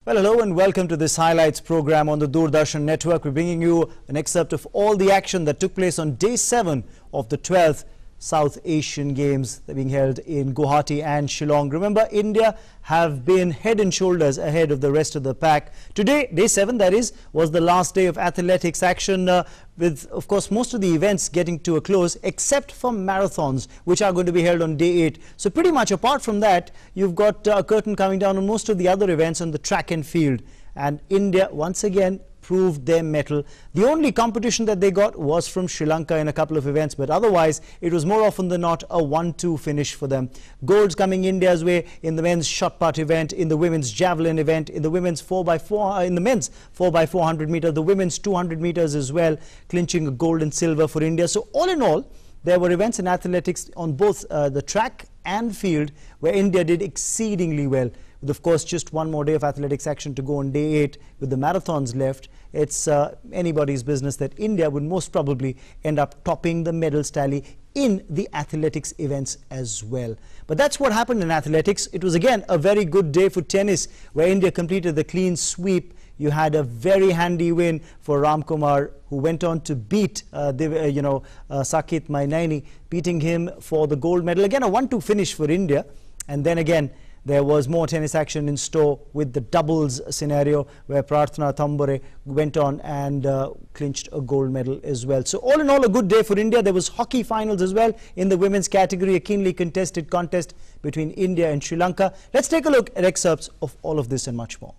Well, hello and welcome to this highlights program on the Doordarshan network. We're bringing you an excerpt of all the action that took place on day 7 of the 12th South Asian Games that are being held in Guwahati and Shillong. Remember, India have been head and shoulders ahead of the rest of the pack. Today, day 7 that is, was the last day of athletics action with, of course, most of the events getting to a close except for marathons, which are going to be held on day 8. So pretty much apart from that, you've got a curtain coming down on most of the other events on the track and field. And India, once again, proved their mettle. The only competition that they got was from Sri Lanka in a couple of events, but otherwise it was more often than not a 1-2 finish for them. Golds coming India's way in the men's shot put event, in the women's javelin event, in the women's 4x4, in the men's 4x400 meter, the women's 200 meters as well, clinching a gold and silver for India. So all in all, there were events in athletics on both the track and field where India did exceedingly well. With, of course, just one more day of athletics action to go on day 8 with the marathons left, it's anybody's business that India would most probably end up topping the medals tally in the athletics events as well. But that's what happened in athletics. It was again a very good day for tennis, where India completed the clean sweep. You had a very handy win for Ramkumar, who went on to beat Sakit Mainini, beating him for the gold medal. Again, a 1-2 finish for India. And then again, there was more tennis action in store with the doubles scenario where Prarthana Thambore went on and clinched a gold medal as well. So all in all, a good day for India. There was hockey finals as well in the women's category, a keenly contested contest between India and Sri Lanka. Let's take a look at excerpts of all of this and much more.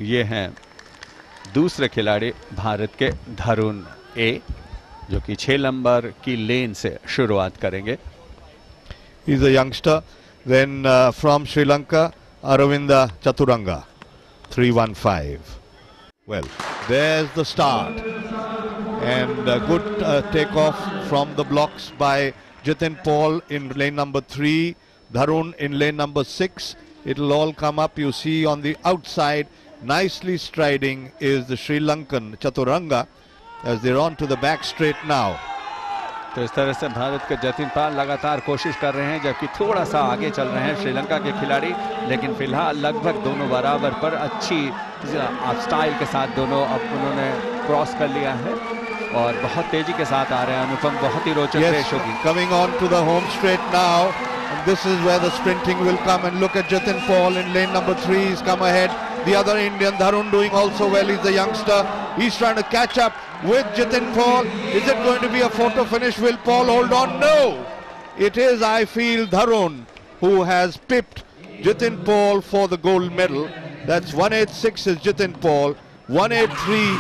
ये हैं दूसरे खिलाड़ी भारत के धरुण ए, जो कि 6 number की लेन से शुरुआत करेंगे. He's a youngster. Then from Sri Lanka, Aravinda Chaturanga, 315. Well, there's the start. And a good takeoff from the blocks by Jitin Paul in lane number 3, Dharun in lane number 6. It'll all come up. You see on the outside, nicely striding is the Sri Lankan Chaturanga, as they're on to the back straight now. तो इस तरह से भारत के जतिन पाल लगातार कोशिश कर रहे हैं, जबकि थोड़ा सा आगे चल रहे हैं श्रीलंका के खिलाड़ी, लेकिन फिलहाल लगभग दोनों बराबर पर अच्छी स्टाइल के साथ दोनों अब उन्होंने क्रॉस कर लिया है और बहुत तेजी के साथ आ रहे हैं. अनुपम, बहुत ही रोचक रेस होगी. Coming on to the home straight now, and this is where the sprinting will come. And look at Jitin Paul in lane number 3. He's come ahead. The other Indian, Dharun, doing also well. He's the youngster. He's trying to catch up with Jitin Paul. Is it going to be a photo finish? Will Paul hold on? No! It is, I feel, Dharun who has pipped Jitin Paul for the gold medal. That's 186 is Jitin Paul. 183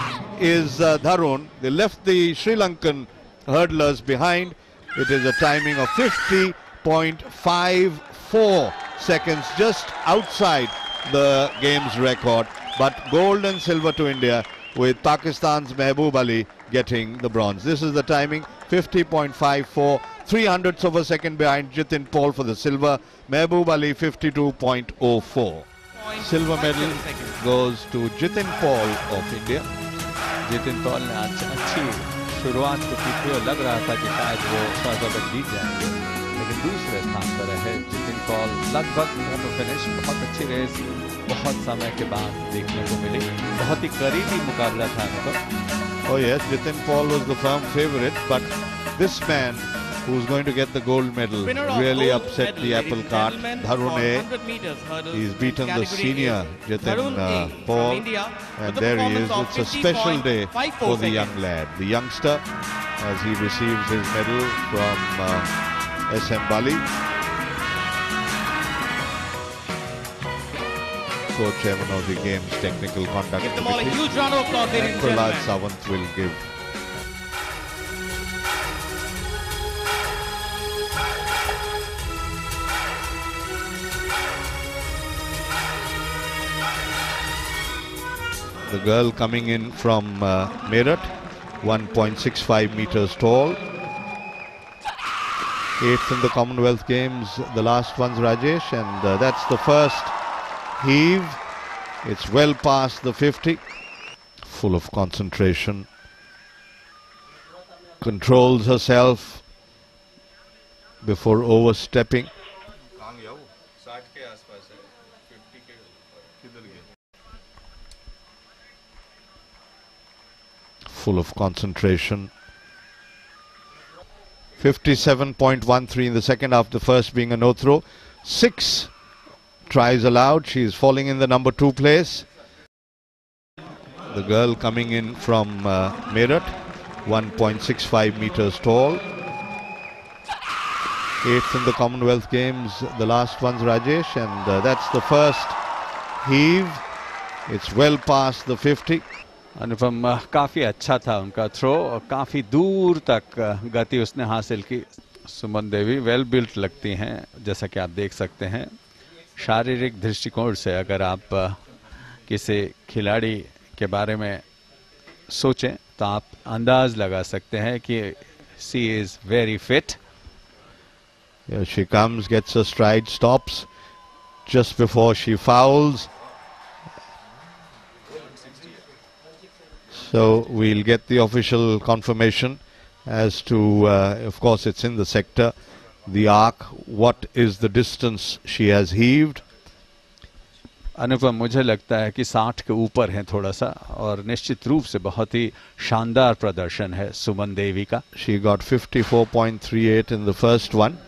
is Dharun. They left the Sri Lankan hurdlers behind. It is a timing of 50.54 seconds, just outside the game's record. But gold and silver to India, with Pakistan's Mehboob Ali getting the bronze. This is the timing, 50.54, 300ths of a second behind Jitin Paul for the silver. Mehboob Ali 52.04. Silver medal goes to Jitin Paul of India. Jitin Paul ने अच्छी शुरुआत तो की थी और लग रहा था कि शायद वो स्वर्ण पदक जीत जाएंगे, लेकिन दूसरे स्थान पर रहे जितिन पॉल. लगभग फिनिश, बहुत अच्छी रेस बहुत समय के बाद देखने को मिली. बहुत ही करीबी मुकाबला था. Oh yes, Jitin Paul was the firm favorite, but this man who's going to get the gold medal really upset the apple cart. Dharun A. He's beaten the senior Jitin Paul, and there he is. It's a special day for the young lad, the youngster, as he receives his medal from SM Bali. Co-chairman of the game's technical conduct committee. Give them all a huge round of applause, ladies and gentlemen. Prahlad Sawant will give. The girl coming in from Meerut, 1.65 meters tall. 8th in the Commonwealth Games, the last one's Rajesh, and that's the first heave. It's well past the 50. Full of concentration. Controls herself. before overstepping. Full of concentration. 57.13 in the second half, the first being a no throw. 6 tries allowed. She is falling in the number 2 place. The girl coming in from Meerut, 1.65 meters tall. 8th in the Commonwealth Games, the last ones, Rajesh, and that's the first heave. It's well past the 50. अनुपम काफ़ी अच्छा था उनका throw और काफ़ी दूर तक गति उसने हासिल की। सुमन देवी वेल बिल्ट लगती हैं, जैसा कि आप देख सकते हैं। शारीरिक दृष्टिकोण से अगर आप किसी खिलाड़ी के बारे में सोचें तो आप अंदाज लगा सकते हैं कि she is very fit. Here she comes, gets a stride, stops just before she fouls. So we'll get the official confirmation as to, of course it's in the sector, the arc, what is the distance she has heaved. अनुपम मुझे लगता है कि 60 के ऊपर है थोड़ा सा, और निश्चित रूप से बहुत ही शानदार प्रदर्शन है सुमन देवी का। She got 54.38 in the first one.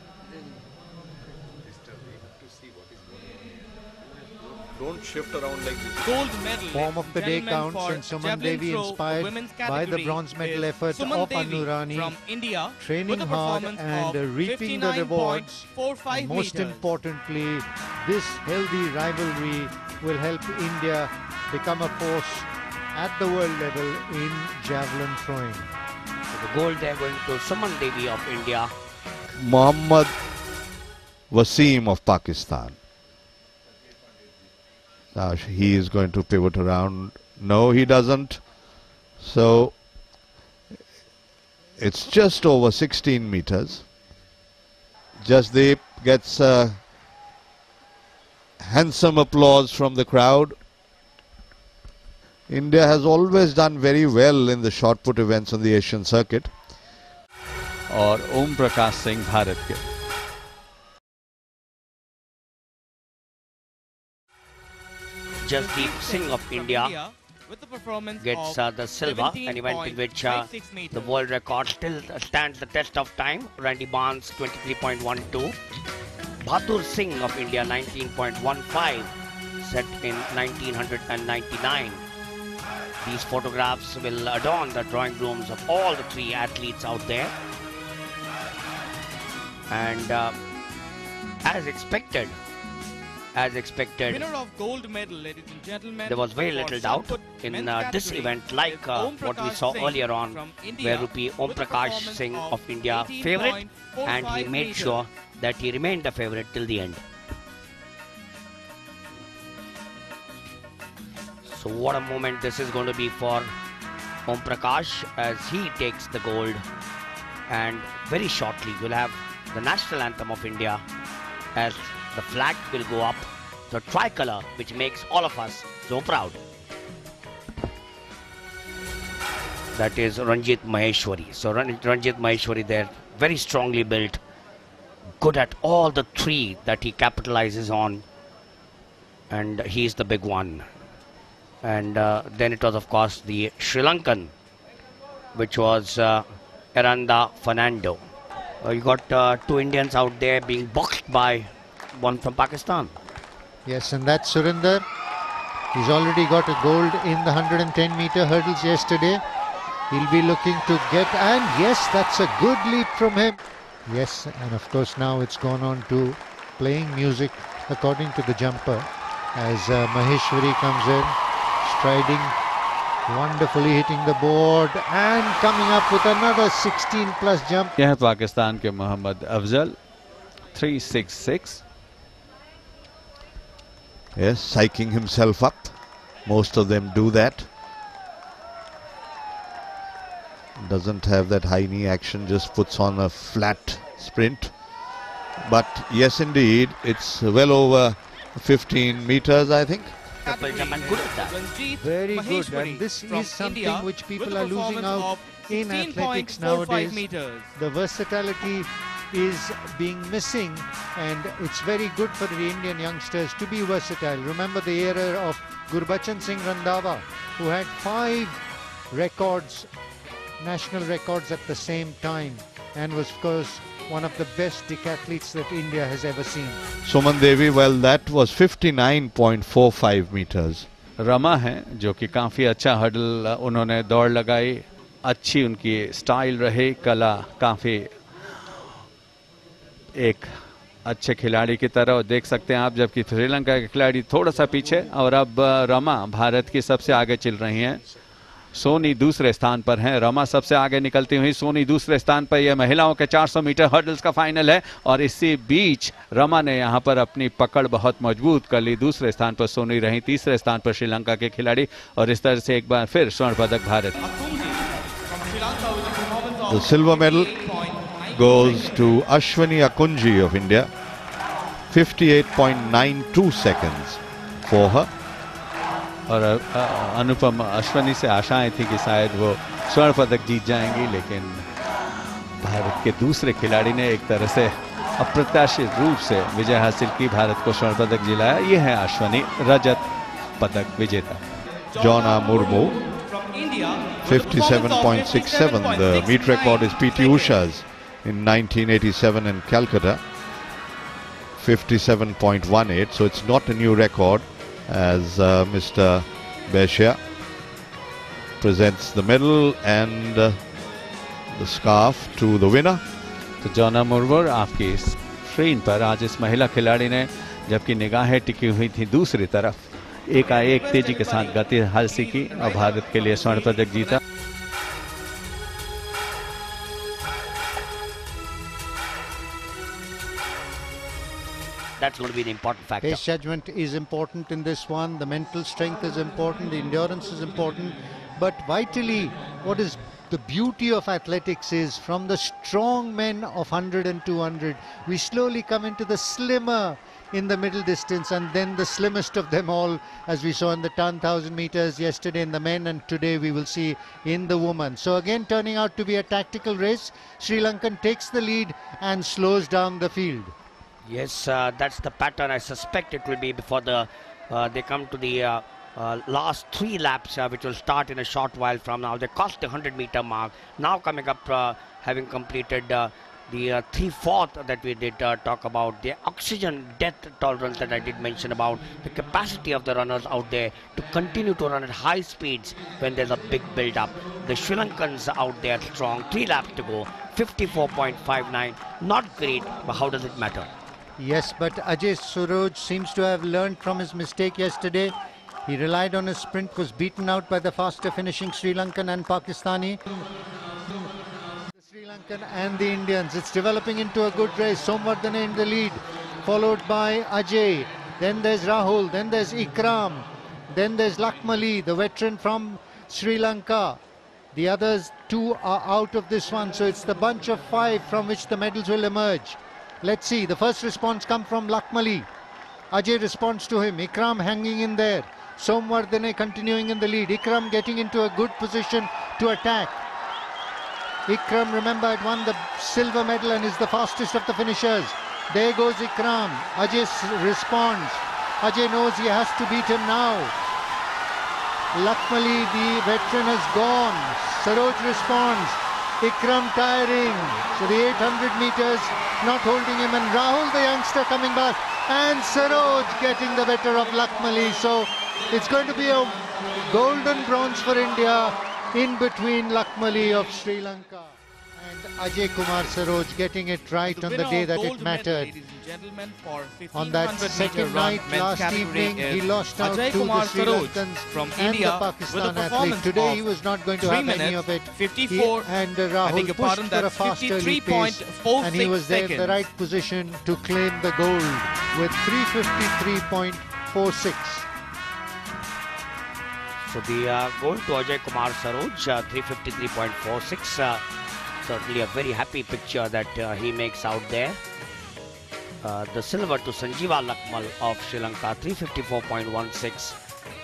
Don't shift around like this. Gold medal. Form of the day counts, and Suman Devi inspired by the bronze medal efforts of Anu Rani, from India, training hard and reaping the rewards. Most importantly, this healthy rivalry will help India become a force at the world level in javelin throwing. So the gold there going to Suman Devi of India. Mohammad Wasim of Pakistan. Now he is going to pivot around. No, he doesn't. So it's just over 16 meters. Jasdeep gets handsome applause from the crowd. India has always done very well in the shot put events on the Asian circuit. और ओम प्रकाश सिंह भारत के। Jasdeep Singh of India gets the silver, an event in which the world record still stands the test of time. Randy Barnes 23.12. Bahadur Singh of India 19.15, set in 1999. These photographs will adorn the drawing rooms of all the 3 athletes out there. And as expected, winner of gold medal, ladies and gentlemen, there was very little doubt in this event, like what we saw earlier on, where Rupi Om Prakash Singh of India favourite, and he made sure that he remained the favourite till the end. So what a moment this is going to be for Om Prakash as he takes the gold, and very shortly we'll have the national anthem of India as the flag will go up, the tricolour, which makes all of us so proud. That is Ranjit Maheshwari. So Ranjit Maheshwari there, very strongly built, good at all the 3 that he capitalizes on, and he's the big one. And then it was of course the Sri Lankan, which was Eranda Fernando. You got 2 Indians out there being boxed by one from Pakistan. Yes, and that's Surinder. He's already got a gold in the 110-meter hurdles yesterday. He'll be looking to get, and yes, that's a good leap from him. Yes, and of course now it's gone on to playing music according to the jumper as Maheshwari comes in, striding, wonderfully hitting the board and coming up with another 16+ jump. यह है पाकिस्तान के Mohammad Afzal 366. Yes, psyching himself up. Most of them do that. Doesn't have that high knee action, just puts on a flat sprint. But yes, indeed, it's well over 15 meters, I think. Triple jump and good at that. Very good, and this is something which people are losing out in athletics nowadays. The versatility is being missing, and it's very good for the Indian youngsters to be versatile. Remember the era of Gurbachan Singh Randhawa, who had 5 records, national records at the same time, and was of course one of the best decathletes that India has ever seen. Suman Devi, well, that was 59.45 meters. Rama है जो कि काफ़ी अच्छा huddle उन्होंने दौड़ लगाई, अच्छी उनकी स्टाइल रही, कला काफ़ी एक अच्छे खिलाड़ी की तरह देख सकते हैं आप, जबकि श्रीलंका के खिलाड़ी थोड़ा सा पीछे, और अब रमा भारत की सबसे आगे चल रही हैं। सोनी दूसरे स्थान पर हैं, रमा सबसे आगे निकलती हुई सोनी दूसरे स्थान पर। यह महिलाओं के 400 मीटर हर्डल्स का फाइनल है और इसी बीच रमा ने यहां पर अपनी पकड़ बहुत मजबूत कर ली। दूसरे स्थान पर सोनी रही, तीसरे स्थान पर श्रीलंका के खिलाड़ी, और इस तरह से एक बार फिर स्वर्ण पदक Bharat. The silver medal goes to Ashwini Akunji of India, 58.92 seconds for her. और अनुपम, अश्वनी से आशाएं थी कि शायद वो स्वर्ण पदक जीत जाएंगी, लेकिन भारत के दूसरे खिलाड़ी ने एक तरह से अप्रत्याशित रूप से विजय हासिल की, भारत को स्वर्ण पदक दिलाया। ये है अश्वनी, रजत पदक विजेता। Jonna Murmu, 57.67. The meet record is PT Usha's in 1987 in Calcutta, 57.18. So it's not a new record, as Mr. Beshia presents the medal and the scarf to the winner. तो जॉना मुर्मू आपकी स्क्रीन पर आज इस महिला खिलाड़ी ने, जबकि निगाहें टिकी हुई थी दूसरी तरफ, एकाएक तेजी के साथ गति हासिल की और भारत के लिए स्वर्ण पदक जीता। That's going to be the important factor. Pace judgment is important in this one. The mental strength is important. The endurance is important. But vitally, what is the beauty of athletics is, from the strong men of 100 and 200, we slowly come into the slimmer in the middle distance, and then the slimmest of them all, as we saw in the 10,000 meters yesterday in the men, and today we will see in the women. So again, turning out to be a tactical race. Sri Lankan takes the lead and slows down the field. Yes, that's the pattern. I suspect it will be before they come to the last 3 laps, which will start in a short while from now. They crossed the 100-meter mark. Now coming up, having completed the 3/4 that we did talk about, the oxygen death tolerance that I did mention about, the capacity of the runners out there to continue to run at high speeds when there's a big build-up. The Sri Lankans out there strong. 3 laps to go. 54.59. Not great, but how does it matter? Yes, but Ajay Suroj seems to have learned from his mistake yesterday. He relied on his sprint, was beaten out by the faster finishing Sri Lankan and Pakistani. The Sri Lankan and the Indians. It's developing into a good race. Somwardhana in the lead, followed by Ajay. Then there's Rahul. Then there's Ikram. Then there's Lakmali, the veteran from Sri Lanka. The others 2 are out of this one. So it's the bunch of 5 from which the medals will emerge. Let's see. The first response comes from Lakmali. Ajay responds to him. Ikram hanging in there. Somwardhana continuing in the lead. Ikram getting into a good position to attack. Ikram, remember, had won the silver medal and is the fastest of the finishers. There goes Ikram. Ajay responds. Ajay knows he has to beat him now. Lakmali, the veteran, has gone. Saroj responds. Ikram tiring. So the 800 meters not holding him, and Rahul, the youngster, coming back, and Saroj getting the better of Lakmali. So it's going to be a golden bronze for India in between Lakmali of Sri Lanka and Ajay Kumar Saroj getting it right on the day that it mattered. On that second night last evening, he lost out to the Sri Lankans and the Pakistan athlete. Today he was not going to have any of it. He and Rahul pushed for a faster lead pace, and he was there in the right position to claim the gold with 3:53.46. So the gold to Ajay Kumar Saroj, 3:53.46. Certainly a very happy picture that he makes out there. The silver to Sanjeeva Lakmal of Sri Lanka, 3:54.16.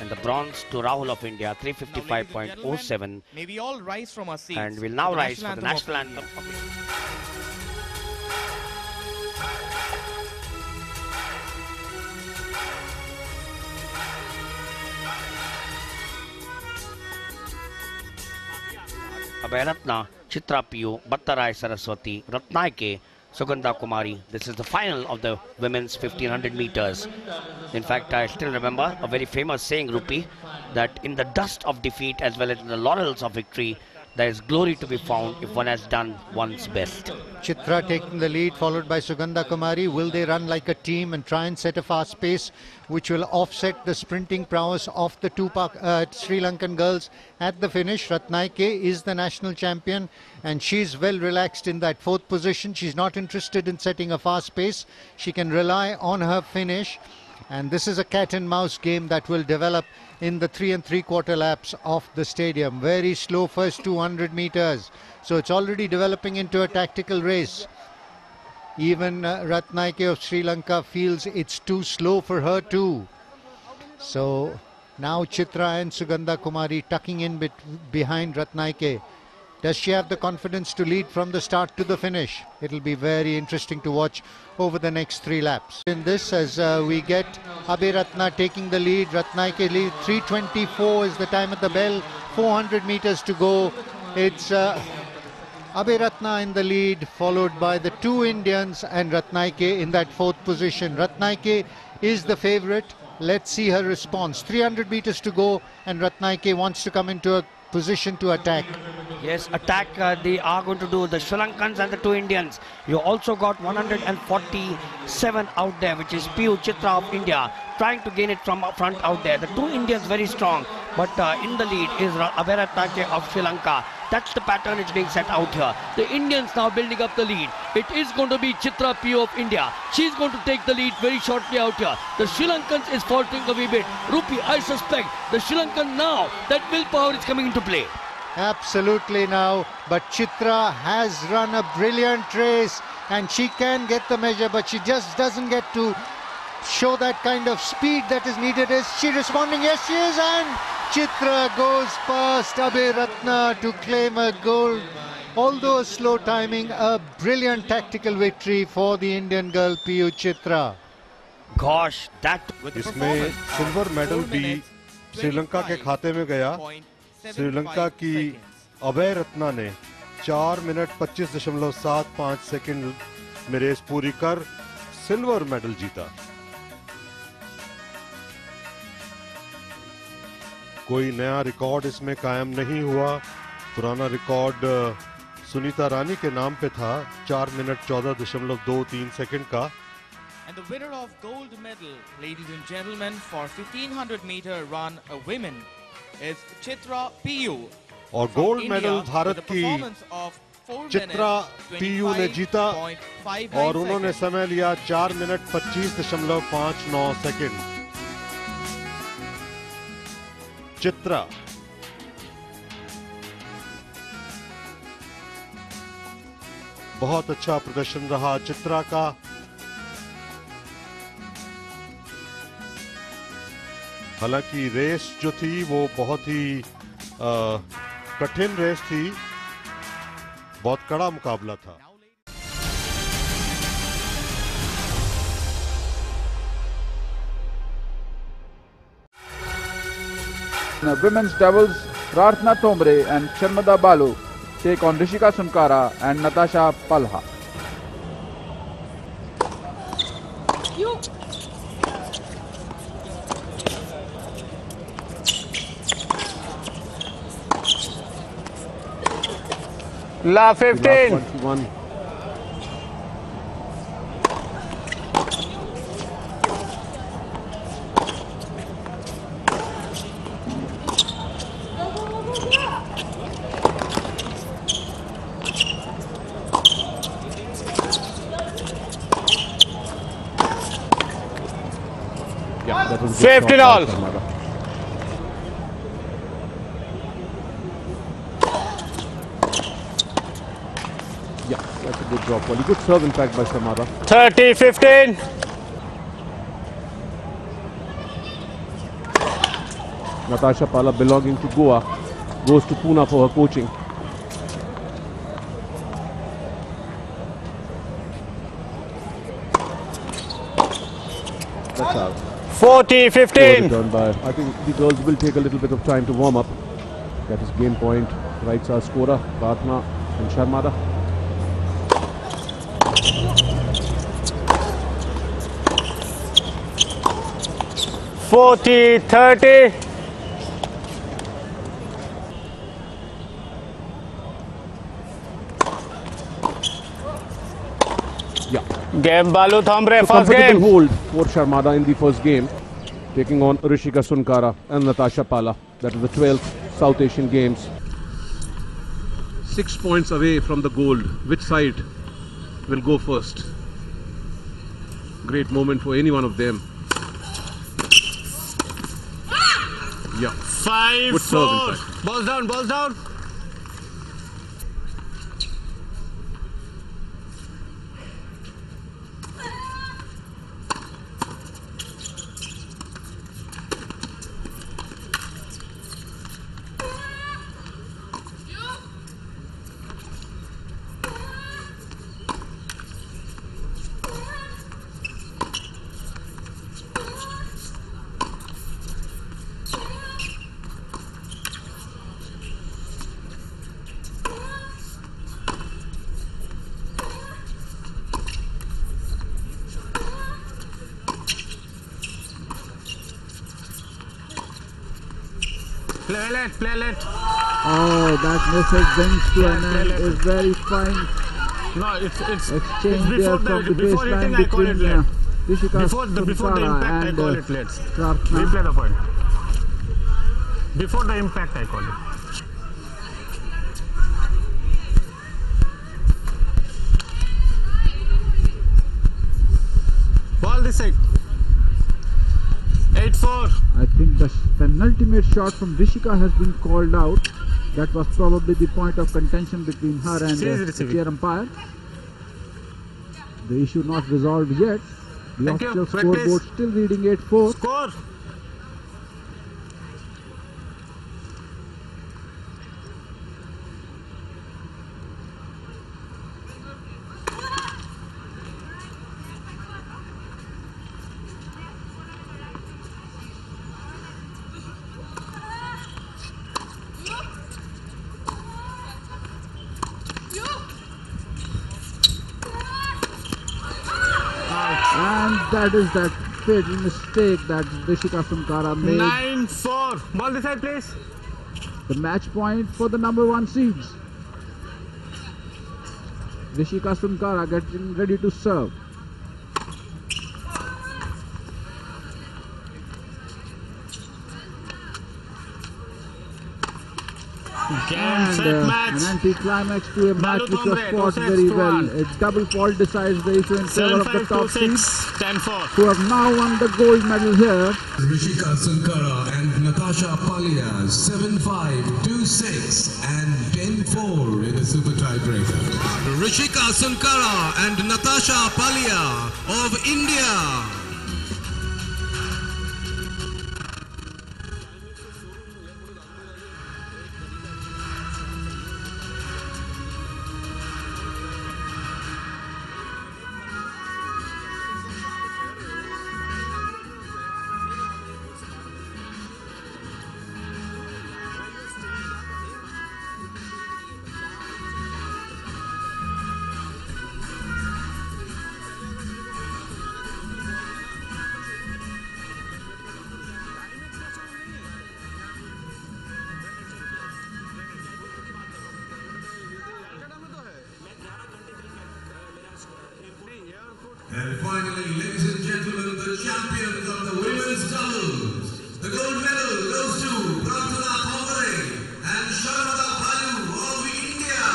And the bronze to Rahul of India, 3:55.07. May we all rise from our seats. And we'll now rise for the national anthem. Abhay, Chitra P.U., Bhattarai Saraswati, Ratnaike, Sugandha Kumari. This is the final of the women's 1500 meters. In fact, I still remember a very famous saying, Rupi, that in the dust of defeat as well as in the laurels of victory, there is glory to be found if one has done one's best. Chitra taking the lead, followed by Sugandha Kumari. Will they run like a team and try and set a fast pace which will offset the sprinting prowess of the two Sri Lankan girls at the finish? Ratnaike is the national champion and she's well relaxed in that fourth position. She's not interested in setting a fast pace. She can rely on her finish. And this is a cat and mouse game that will develop in the 3 3/4 laps of the stadium. Very slow first 200 meters. So it's already developing into a tactical race. Even Ratnaike of Sri Lanka feels it's too slow for her too. So now Chitra and Sugandha Kumari tucking in behind Ratnaike. Does she have the confidence to lead from the start to the finish? It'll be very interesting to watch over the next 3 laps. In this, as we get Abhay Ratna taking the lead, Ratnaike lead, 3:24 is the time at the bell, 400 meters to go. It's Abhay Ratna in the lead, followed by the 2 Indians and Ratnaike in that 4th position. Ratnaike is the favourite. Let's see her response. 300 meters to go and Ratnaike wants to come into a position to attack. Yes, attack they are going to do, the Sri Lankans and the 2 Indians. You also got 147 out there, which is P.U. Chitra of India, trying to gain it from up front out there. The 2 Indians very strong, but in the lead is Abhay Ratnaike of Sri Lanka. That's the pattern it's being set out here. The Indians now building up the lead. It is going to be Chitra P.U. of India. She's going to take the lead very shortly out here. The Sri Lankans is faltering a wee bit. Rupi, I suspect the Sri Lankan now, that willpower is coming into play. Absolutely now, but Chitra has run a brilliant race and she can get the measure, but she just doesn't get to show that kind of speed that is needed. Is she responding? Yes, she is, and Chitra goes past Abhay Ratna to claim a gold. Although a slow timing, a brilliant tactical victory for the Indian girl P.U. Chitra. Gosh, that इसमें silver medal भी श्रीलंका के खाते में गया. श्रीलंका की अभय रत्ना ने 4 minute 25.75 second में race पूरी कर सिल्वर मेडल जीता. कोई नया रिकॉर्ड इसमें कायम नहीं हुआ. पुराना रिकॉर्ड सुनीता रानी के नाम पे था, 4 मिनट 14.23 सेकंड का. And the winner of gold medal, ladies and gentlemen, for 1500 meter run women is Chitra P.U. और गोल्ड मेडल भारत की चित्रा P.U. ने जीता और उन्होंने समय लिया 4 मिनट 25.59 सेकंड. चित्रा बहुत अच्छा प्रदर्शन रहा चित्रा का. हालांकि रेस जो थी वो बहुत ही कठिन रेस थी, बहुत कड़ा मुकाबला था. Now, women's doubles, Prarthana Tombre and Sharmada Balu take on Rishika Sunkara and Natasha Palha. La 15. Yeah, that was 15 all. Yeah, that's a good drop volley. Good serve, in fact, by Sharmada. 30-15. Natasha Palha, belonging to Goa, goes to Pune for her coaching. That's out. 40-15. I think the girls will take a little bit of time to warm up. That is game point. right side scorer, Ratna and Sharmada. $40-30. Yeah. Game Balu Thombre, So first game. hold for Sharmada in the first game, taking on Rishika Sunkara and Natasha Pala. That is the 12th South Asian Games. 6 points away from the gold. Which side will go first? Great moment for any one of them. Yeah. 5-4. Balls down, balls down. Play let. Oh, that message brings to an end is very fine. No, it's exchange there from the baseline between Rishika Sunkara and Ratna. Replay the point. Before the impact, I call it. Ball this side. 8-4. I think the penultimate shot from Rishika has been called out. That was probably the point of contention between her and the chair umpire. The issue not resolved yet. The official scoreboard still reading 8-4. Score. That is that fatal mistake that Rishika Sunkara made. 9-4. Ball this side, please. The match point for the number 1 seeds. Rishika Sunkara getting ready to serve. And an anti-climax to a match which was fought very well. A double fault decides the issue in favor of the top seeds, who have now won the gold medal here. Rishika Sunkara and Natasha Palia 7-5, 2-6 and 10-4 in the super tiebreaker. Rishika Sunkara and Natasha Palia of India. And finally, ladies and gentlemen, the champions of the women's doubles. The gold medal goes to Ratna Thombre and Sharmada Balu of India.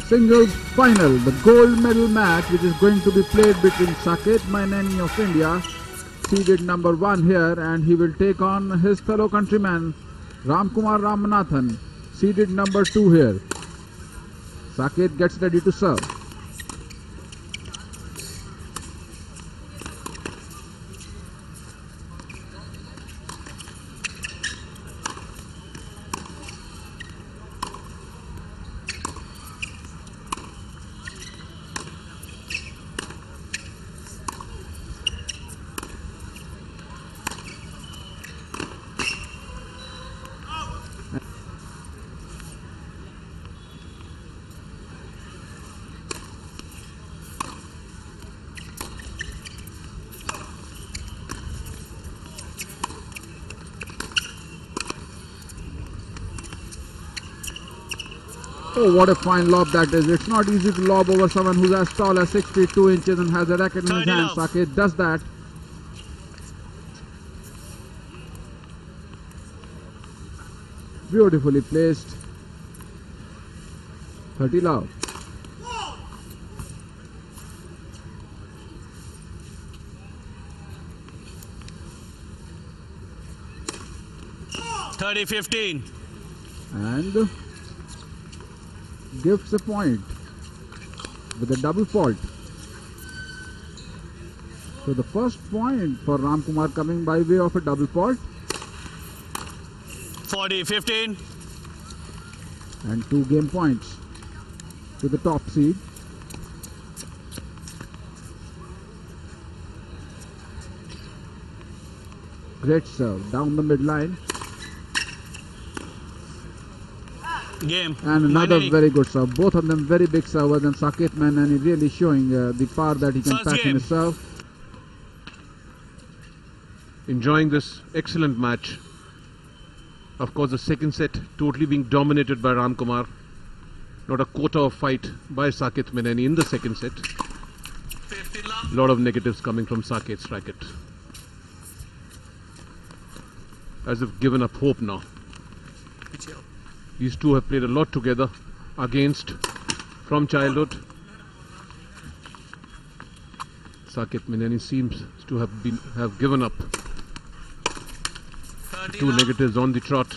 singles final, the gold medal match, which is going to be played between Saket Maineni of India, seeded number 1 here, and he will take on his fellow countryman Ramkumar Ramanathan, seeded number 2 here. Saket gets ready to serve. Oh, what a fine lob that is. It's not easy to lob over someone who's as tall as 6 feet 2 inches and has a racket in his hand. Saket does that. Beautifully placed. 30 love. (30-15) and gives a point with a double fault. So the first point for Ramkumar coming by way of a double fault. 40-15 and 2 game points to the top seed. Great serve down the midline. Game. And another very good serve. Both of them very big servers, and Saket Maineni really showing the power that he can pack in his serve. Enjoying this excellent match. Of course, the second set totally being dominated by Ramkumar. Not a quarter of fight by Saket Maineni in the second set. A lot of negatives coming from Saket's racket. As if given up hope now. These two have played a lot together against from childhood. Saket Maineni seems to have given up. 2 negatives on the trot.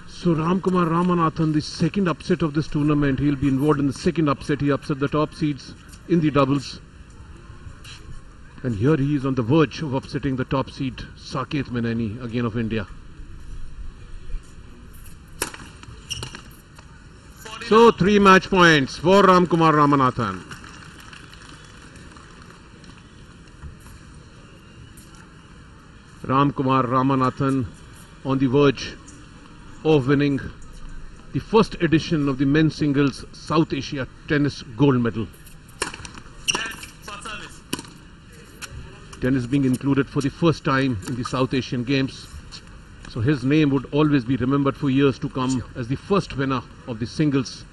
So Ramkumar Ramanathan, the second upset of this tournament, he'll be involved in the second upset. He upset the top seeds in the doubles. And here he is on the verge of upsetting the top seed, Saket Maineni, again of India. So 3 match points for Ramkumar Ramanathan. Ramkumar Ramanathan on the verge of winning the first edition of the men's singles South Asia tennis gold medal. Tennis being included for the first time in the South Asian Games. So his name would always be remembered for years to come as the first winner of the singles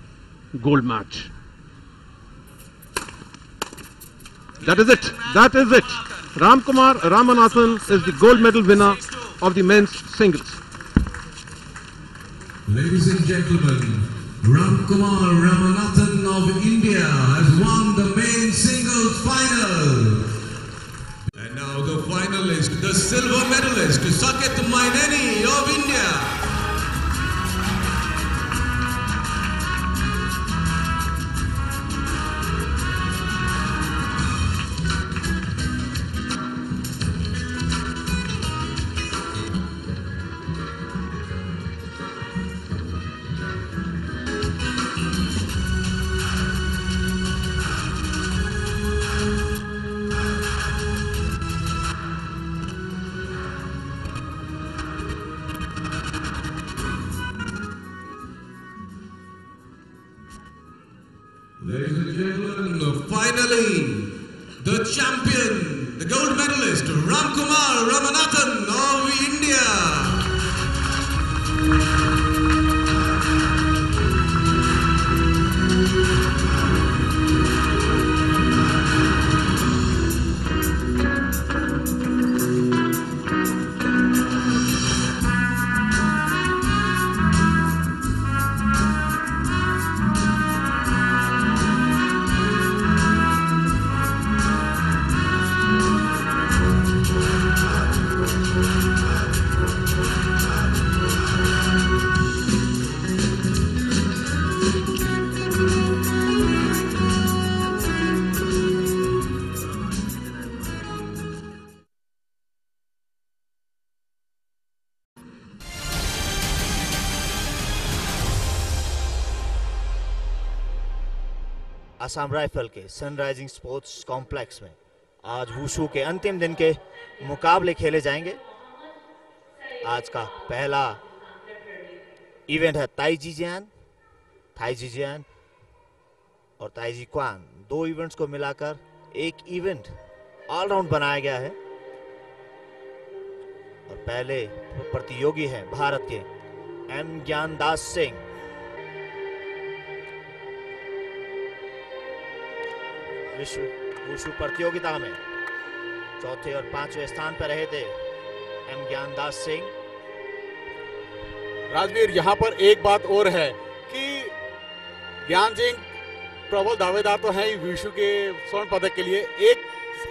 gold match. That is it. That is it. Ramkumar Ramanathan is the gold medal winner of the men's singles. Ladies and gentlemen, Ramkumar Ramanathan of India has won the main singles final. And now the finalist, the silver medalist, Saket Maineni of India. Ladies and gentlemen, finally, the champion, the gold medalist, Ramkumar Ramanathan of India. Assam rifle के sunrising sports complex में आज wushu के अंतिम दिन के मुकाबले खेले जाएंगे। आज का पहला इवेंट है थाई जी जियान और ताई जी क्वान। 2 इवेंट्स को मिलाकर एक इवेंट ऑलराउंड बनाया गया है और पहले प्रतियोगी हैं भारत के एम ज्ञानदास सिंह। विश्व वुशु प्रतियोगिता में चौथे और 5वें स्थान पर रहे थे एम ज्ञानदास सिंह। राजवीर, यहाँ पर एक बात और है कि ज्ञान सिंह प्रबल दावेदार तो है ही विश्व के स्वर्ण पदक के लिए। एक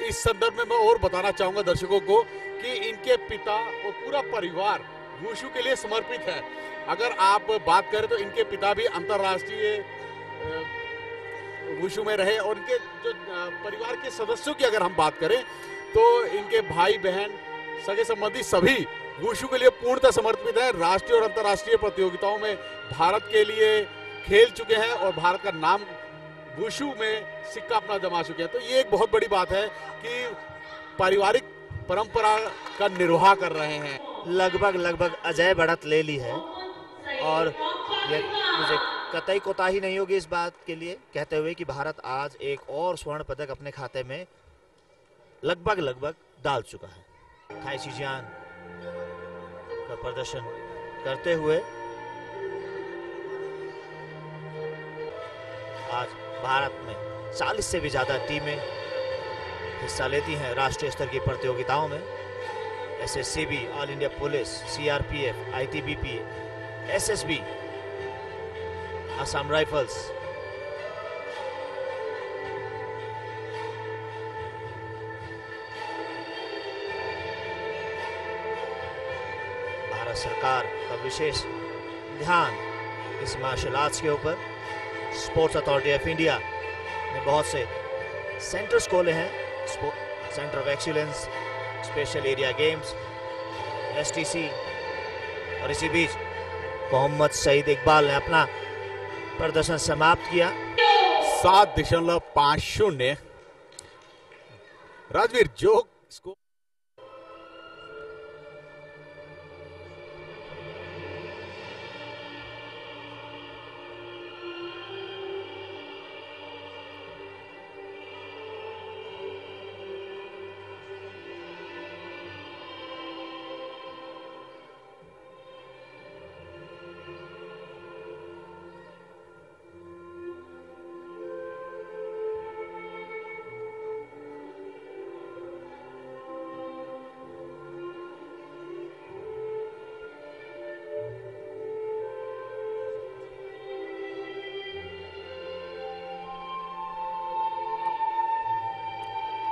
इस संदर्भ में मैं और बताना चाहूंगा दर्शकों को कि इनके पिता और पूरा परिवार वुशु के लिए समर्पित है। अगर आप बात करें तो इनके पिता भी अंतर्राष्ट्रीय वुशु में रहे और इनके जो परिवार के सदस्यों की अगर हम बात करें तो इनके भाई बहन सगे संबंधी सभी वुशु के लिए पूर्णतः समर्पित है। राष्ट्रीय और अंतर्राष्ट्रीय प्रतियोगिताओं में भारत के लिए खेल चुके हैं और भारत का नाम वुशु में सिक्का अपना जमा चुके हैं। तो ये एक बहुत बड़ी बात है कि पारिवारिक परंपरा का निर्वाह कर रहे हैं। लगभग अजय बढ़त ले ली है और ये मुझे कतई कोताही नहीं होगी इस बात के लिए कहते हुए कि भारत आज एक और स्वर्ण पदक अपने खाते में लगभग डाल चुका है। थाई शिजियान का प्रदर्शन करते हुए आज भारत में 40 से भी ज्यादा टीमें हिस्सा लेती हैं राष्ट्रीय स्तर की प्रतियोगिताओं में। SSCB, all India police, CRPF, ITBP, SSB, Assam rifles, Bharat सरकार का विशेष ध्यान इस मार्शल आर्ट्स के ऊपर। स्पोर्ट्स अथॉरिटी ऑफ इंडिया ने बहुत से सेंटर्स खोले हैं, centre of excellence, special area games, STC, और इसी बीच मोहम्मद सईद इकबाल ने अपना प्रदर्शन समाप्त किया 7.50। राजवीर, जो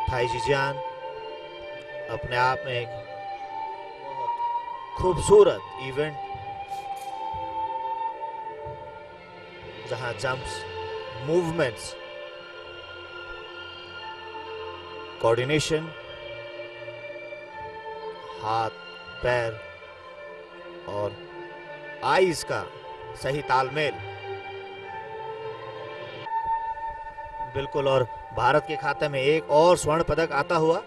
थाई जियान अपने आप में एक बहुत खूबसूरत इवेंट जहां जंप्स, मूवमेंट्स, कोऑर्डिनेशन, हाथ पैर और आईज का सही तालमेल बिल्कुल, और भारत के खाते में एक और स्वर्ण पदक आता हुआ।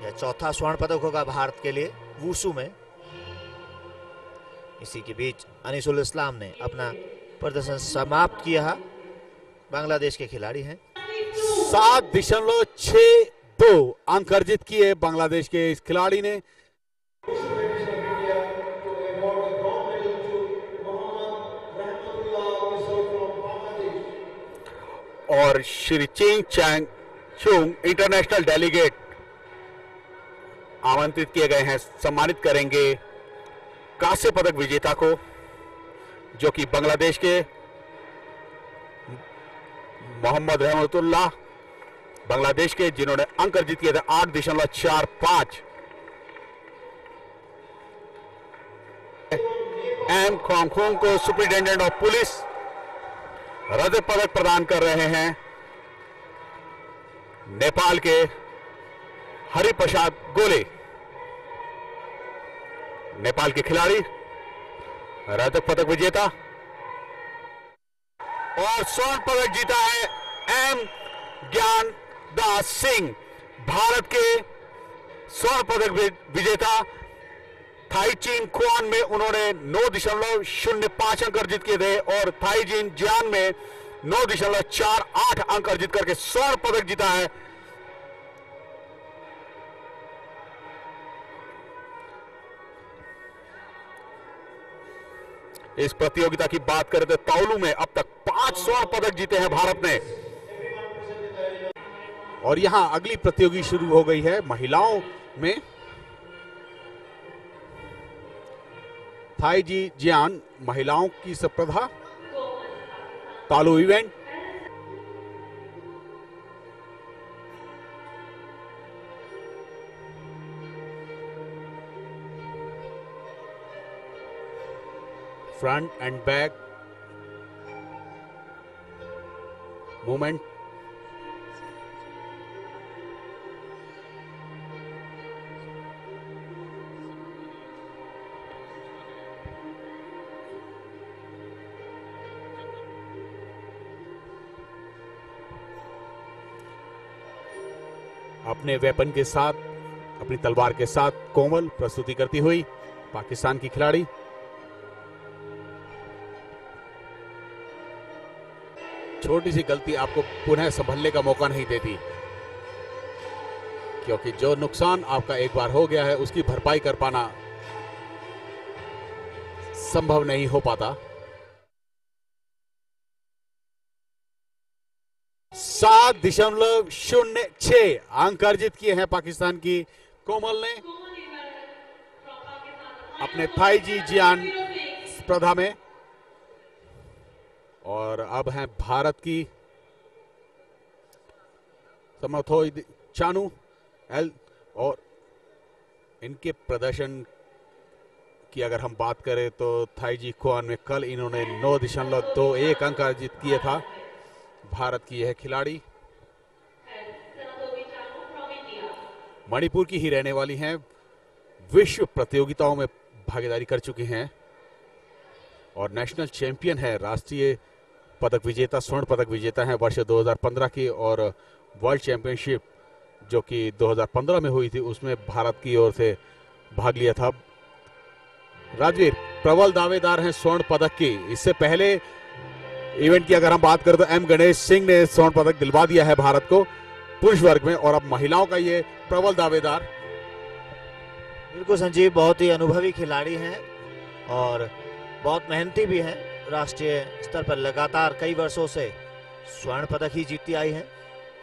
यह चौथा स्वर्ण पदक होगा भारत के लिए वुशु में। इसी के बीच अनीसुल इस्लाम ने अपना प्रदर्शन समाप्त किया। बांग्लादेश के खिलाड़ी हैं। 7.62 अंक अर्जित किए बांग्लादेश के इस खिलाड़ी ने। और श्री चिंग चैंग चुंग इंटरनेशनल डेलीगेट आमंत्रित किए गए हैं, सम्मानित करेंगे कांस्य पदक विजेता को, जो कि बांग्लादेश के मोहम्मद रहमतुल्लाह, बांग्लादेश के जिन्होंने अंक अर्जित किए थे 8.45। एम खोंगखोंग को सुपरिटेंडेंट ऑफ पुलिस रजत पदक प्रदान कर रहे हैं नेपाल के हरिप्रसाद गोले। नेपाल के खिलाड़ी रजत पदक विजेता। और स्वर्ण पदक जीता है एम ज्ञानदास सिंह, भारत के स्वर्ण पदक विजेता। थाई चीन क्वान में उन्होंने 9.05 अंक अर्जित किए थे और थाई चीन जियान में 9.48 अंक अर्जित करके स्वर्ण पदक जीता है। इस प्रतियोगिता की बात करें तो ताउलू में अब तक 5 स्वर्ण पदक जीते हैं भारत ने। और यहां अगली प्रतियोगी शुरू हो गई है महिलाओं में। थाई जी जियान महिलाओं की स्पर्धा तालू event. Front end back movement. अपने वेपन के साथ, अपनी तलवार के साथ कोमल प्रस्तुति करती हुई पाकिस्तान की खिलाड़ी। छोटी सी गलती आपको पुनः संभलने का मौका नहीं देती, क्योंकि जो नुकसान आपका एक बार हो गया है उसकी भरपाई कर पाना संभव नहीं हो पाता। 7.06 अंक अर्जित किए हैं पाकिस्तान की कोमल ने अपने थाई जी जियान स्पर्धा में। और अब हैं भारत की समर्थो चानू एल। और इनके प्रदर्शन की अगर हम बात करें तो थाई जी क्वान में कल इन्होंने 9.21 अंक अर्जित किया था। भारत की यह खिलाड़ी मणिपुर की ही रहने वाली हैं, विश्व प्रतियोगिताओं में भागीदारी कर चुकी हैं और नेशनल चैंपियन है, राष्ट्रीय पदक विजेता, स्वर्ण पदक विजेता हैं वर्ष 2015 की। और वर्ल्ड चैंपियनशिप जो कि 2015 में हुई थी उसमें भारत की ओर से भाग लिया था। राजवीर प्रबल दावेदार हैं स्वर्ण पदक की। इससे पहले इवेंट की अगर हम बात करें तो एम गणेश सिंह ने स्वर्ण पदक दिलवा दिया है भारत को पुरुष वर्ग में, और अब महिलाओं का ये प्रबल दावेदार। बिल्कुल संजीव, बहुत ही अनुभवी खिलाड़ी हैं और बहुत मेहनती भी हैं। राष्ट्रीय स्तर पर लगातार कई वर्षों से स्वर्ण पदक ही जीतती आई हैं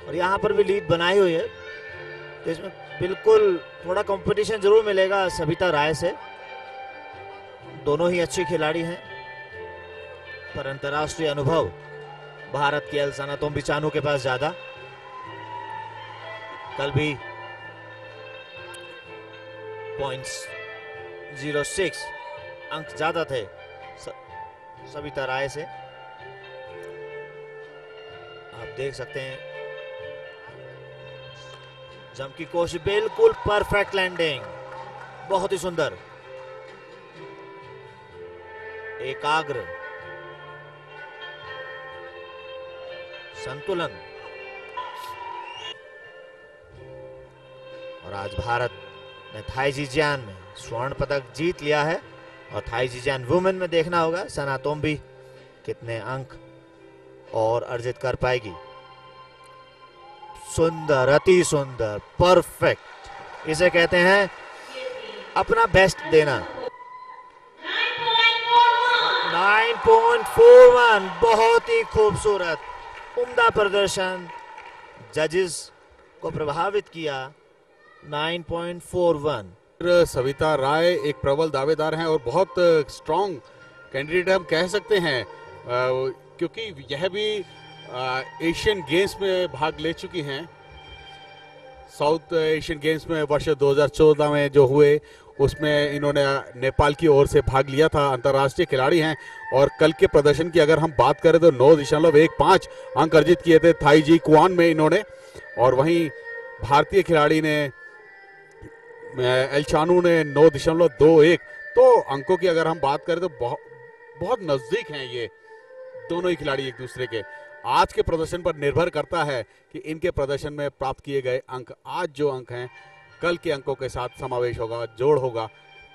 और यहाँ पर भी लीड बनाई हुई है। तो इसमें बिल्कुल थोड़ा कंपटीशन जरूर मिलेगा सविता राय से। दोनों ही अच्छी खिलाड़ी हैं, पर अंतर्राष्ट्रीय अनुभव भारत की अल्साना तोम्बिचानू के पास ज्यादा। कल भी 0.06 अंक ज्यादा थे सविता राय से। आप देख सकते हैं जंप की कोशिश, बिल्कुल परफेक्ट लैंडिंग, बहुत ही सुंदर, एकाग्र, संतुलन। और आज भारत ने थाई जी जियान में स्वर्ण पदक जीत लिया है और थाई जी जियान वुमेन में देखना होगा सना तोम्बी कितने अंक और अर्जित कर पाएगी। सुंदर, अति सुंदर, परफेक्ट, इसे कहते हैं अपना बेस्ट देना। 9.41, बहुत ही खूबसूरत, उम्दा प्रदर्शन, जजेस को प्रभावित किया। 9.41। सविता राय एक प्रबल दावेदार हैं और बहुत स्ट्रॉन्ग कैंडिडेट हम कह सकते हैं, क्योंकि यह भी एशियन गेम्स में भाग ले चुकी हैं। साउथ एशियन गेम्स में वर्ष 2014 में जो हुए उसमें इन्होंने नेपाल की ओर से भाग लिया था। अंतर्राष्ट्रीय खिलाड़ी हैं और कल के प्रदर्शन की अगर हम बात करें तो 9.15 अंक अर्जित किए थे थाई जी क्वान में इन्होंने। और वहीं भारतीय खिलाड़ी ने एलचानू ने 9.21। तो अंकों की अगर हम बात करें तो बहुत नजदीक हैं ये दोनों ही खिलाड़ी एक दूसरे के। आज के प्रदर्शन पर निर्भर करता है कि इनके प्रदर्शन में प्राप्त किए गए अंक, आज जो अंक हैं कल के अंकों के साथ समावेश होगा, जोड़ होगा,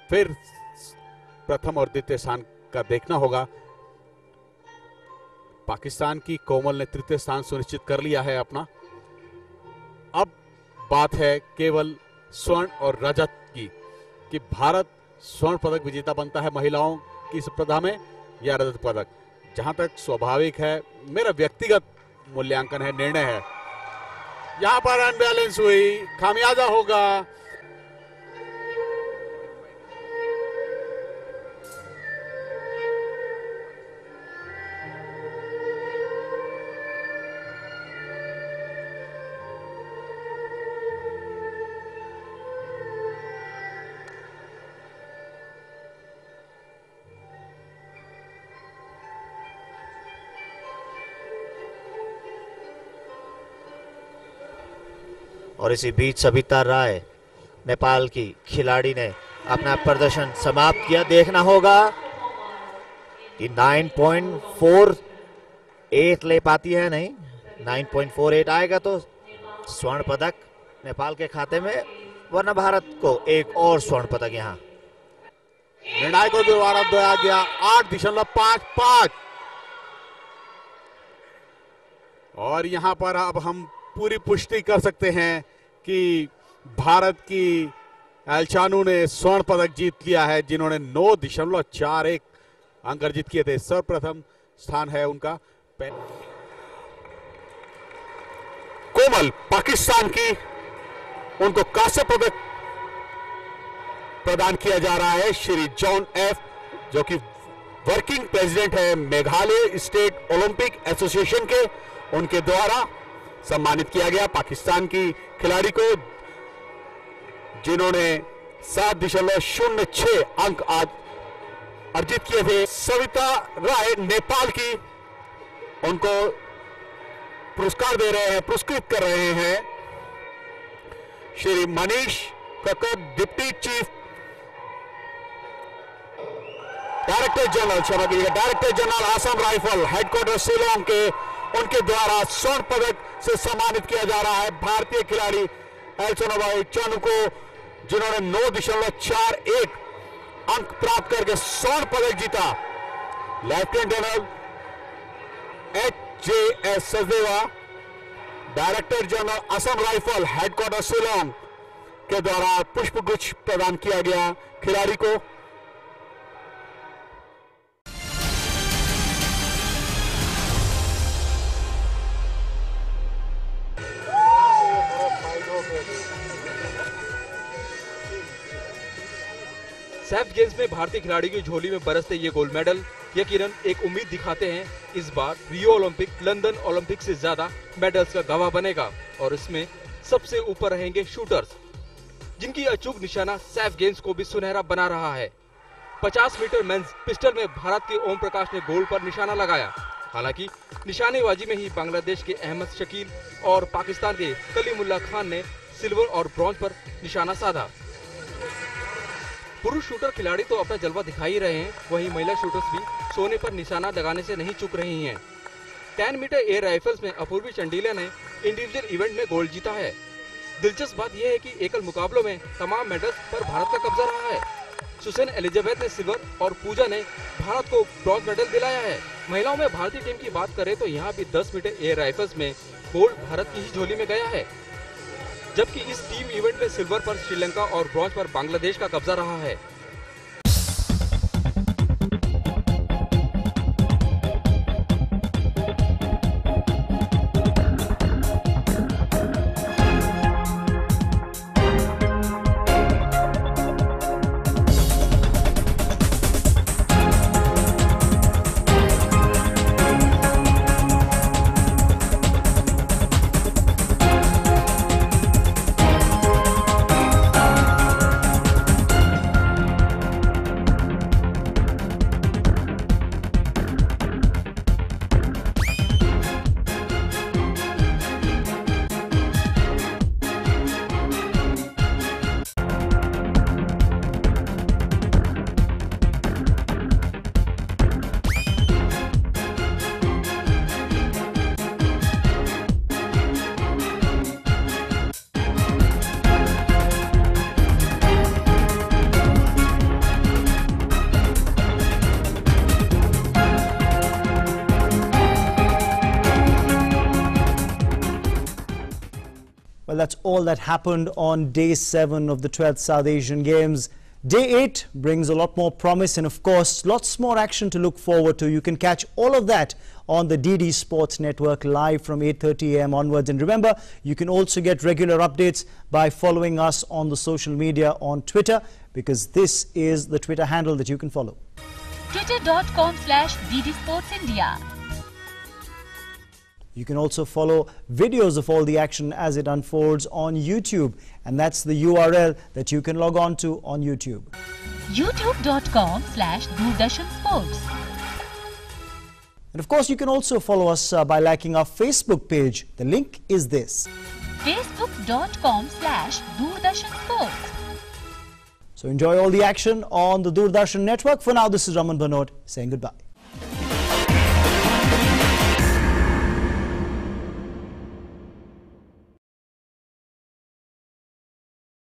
फिर प्रथम और द्वितीय स्थान का देखना होगा। पाकिस्तान की कोमल ने तृतीय स्थान सुनिश्चित कर लिया है अपना। अब बात है केवल स्वर्ण और रजत की कि भारत स्वर्ण पदक विजेता बनता है महिलाओं की स्पर्धा में या रजत पदक। जहां तक स्वाभाविक है, मेरा व्यक्तिगत मूल्यांकन है, निर्णय है, यहां पर अनबैलेंस हुई, खामियाजा होगा। और इसी बीच सविता राय, नेपाल की खिलाड़ी, ने अपना प्रदर्शन समाप्त किया। देखना होगा कि 9.48 ले पाती है, नहीं 9.48 आएगा तो स्वर्ण पदक नेपाल के खाते में, वरना भारत को एक और स्वर्ण पदक यहाँ। निर्णायक को दोबारा दिया गया 8.55 और यहां पर अब हम पूरी पुष्टि कर सकते हैं कि भारत की एलचानू ने स्वर्ण पदक जीत लिया है, जिन्होंने 9.41 अंक अर्जित किए थे। सर्वप्रथम स्थान है उनका। कोमल पाकिस्तान की, उनको कांस्य पदक प्रदान किया जा रहा है। श्री जॉन एफ, जो कि वर्किंग प्रेसिडेंट है मेघालय स्टेट ओलंपिक एसोसिएशन के, उनके द्वारा सम्मानित किया गया पाकिस्तान की खिलाड़ी को, जिन्होंने 7.06 अंक आज अर्जित किए थे। सविता राय नेपाल की, उनको पुरस्कार दे रहे हैं, पुरस्कृत कर रहे हैं Shri Manish Kakkar, deputy chief director general, क्षमा कीजिएगा, director general Assam rifle headquarter Shillong के, उनके द्वारा स्वर्ण पदक से सम्मानित किया जा रहा है भारतीय खिलाड़ी एलचानू चानू को, जिन्होंने 9.41 अंक प्राप्त करके स्वर्ण पदक जीता। Lieutenant general HJS Sachdeva, director general Assam rifle headquarter Shillong के द्वारा पुष्पगुच्छ प्रदान किया गया खिलाड़ी को। सैफ गेम्स में भारतीय खिलाड़ी की झोली में बरसते ये गोल्ड मेडल यकीनन एक उम्मीद दिखाते हैं, इस बार रियो ओलंपिक, लंदन ओलंपिक से ज्यादा मेडल्स का गवाह बनेगा और इसमें सबसे ऊपर रहेंगे शूटर्स, जिनकी अचूक निशाना सैफ गेम्स को भी सुनहरा बना रहा है। 50 मीटर मेंस पिस्टल में भारत के ओम प्रकाश ने गोल्ड पर निशाना लगाया। हालांकि निशानेबाजी में ही बांग्लादेश के अहमद शकील और पाकिस्तान के कलीमुल्लाह खान ने सिल्वर और ब्रॉन्ज पर निशाना साधा। पुरुष शूटर खिलाड़ी तो अपना जलवा दिखा ही रहे हैं, वहीं महिला शूटर्स भी सोने पर निशाना लगाने से नहीं चूक रही हैं। 10 मीटर एयर राइफल्स में अपूर्वी चंडीला ने इंडिविजुअल इवेंट में गोल्ड जीता है। दिलचस्प बात यह है कि एकल मुकाबलों में तमाम मेडल्स पर भारत का कब्जा रहा है। सुसैन एलिजाबेथ ने सिल्वर और पूजा ने भारत को ब्रॉन्ज मेडल दिलाया है। महिलाओं में भारतीय टीम की बात करें तो यहाँ भी 10 मीटर एयर राइफल्स में गोल्ड भारत की ही झोली में गया है, जबकि इस टीम इवेंट में सिल्वर पर श्रीलंका और ब्रॉन्ज पर बांग्लादेश का कब्जा रहा है। Well, that's all that happened on day 7 of the 12th South Asian Games. Day 8 brings a lot more promise and, of course, lots more action to look forward to. You can catch all of that on the DD Sports Network live from 8:30 a.m. onwards. And remember, you can also get regular updates by following us on the social media on Twitter, because this is the Twitter handle that you can follow. Twitter.com/DD Sports India. You can also follow videos of all the action as it unfolds on YouTube, and that's the URL that you can log on to on YouTube. YouTube.com/Doordarshan Sports. And of course, you can also follow us by liking our Facebook page. The link is this: Facebook.com/Doordarshan Sports. So enjoy all the action on the Doordarshan network. For now, this is Raman Bhanot saying goodbye.